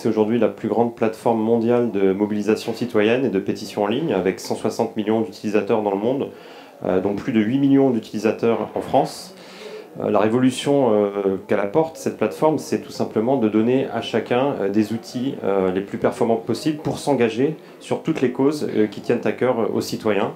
c'est aujourd'hui la plus grande plateforme mondiale de mobilisation citoyenne et de pétition en ligne, avec 160 millions d'utilisateurs dans le monde, dont plus de 8 millions d'utilisateurs en France. La révolution qu'elle apporte, cette plateforme, c'est tout simplement de donner à chacun des outils les plus performants possibles pour s'engager sur toutes les causes qui tiennent à cœur aux citoyens.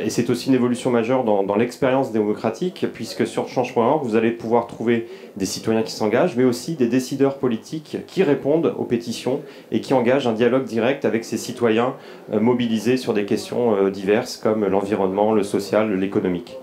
Et c'est aussi une évolution majeure dans l'expérience démocratique, puisque sur change.org, vous allez pouvoir trouver des citoyens qui s'engagent, mais aussi des décideurs politiques qui répondent aux pétitions et qui engagent un dialogue direct avec ces citoyens mobilisés sur des questions diverses comme l'environnement, le social, l'économique.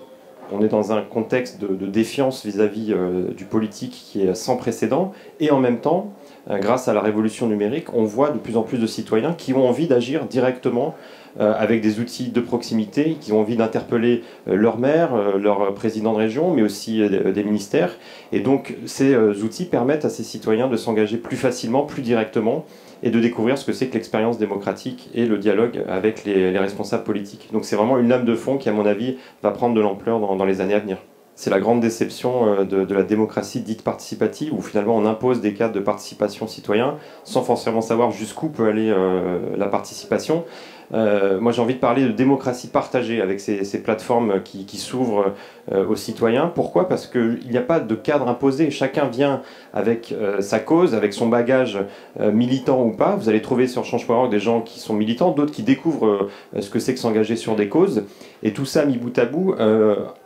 On est dans un contexte de défiance vis-à-vis du politique qui est sans précédent, et en même temps, grâce à la révolution numérique, on voit de plus en plus de citoyens qui ont envie d'agir directement avec des outils de proximité, qui ont envie d'interpeller leur maire, leur président de région, mais aussi des ministères. Et donc ces outils permettent à ces citoyens de s'engager plus facilement, plus directement, et de découvrir ce que c'est que l'expérience démocratique et le dialogue avec les responsables politiques. Donc c'est vraiment une lame de fond qui, à mon avis, va prendre de l'ampleur dans les années à venir. C'est la grande déception de la démocratie dite participative, où finalement on impose des cadres de participation citoyen sans forcément savoir jusqu'où peut aller la participation. Moi j'ai envie de parler de démocratie partagée avec ces plateformes qui s'ouvrent aux citoyens. Pourquoi ? Parce qu'il n'y a pas de cadre imposé. Chacun vient avec sa cause, avec son bagage militant ou pas. Vous allez trouver sur change.org des gens qui sont militants, d'autres qui découvrent ce que c'est que s'engager sur des causes. Et tout ça mis bout à bout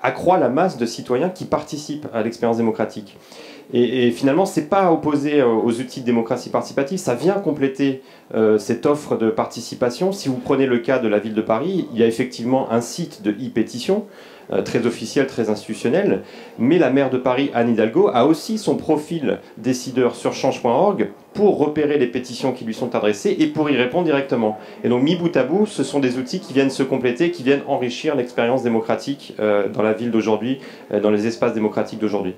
accroît la masse de citoyens qui participent à l'expérience démocratique. Et finalement, ce n'est pas opposé aux outils de démocratie participative, ça vient compléter cette offre de participation. Si vous prenez le cas de la ville de Paris, il y a effectivement un site de e-pétition, très officiel, très institutionnel, mais la maire de Paris, Anne Hidalgo, a aussi son profil décideur sur change.org pour repérer les pétitions qui lui sont adressées et pour y répondre directement. Et donc, mis bout à bout, ce sont des outils qui viennent se compléter, qui viennent enrichir l'expérience démocratique dans la ville d'aujourd'hui, dans les espaces démocratiques d'aujourd'hui.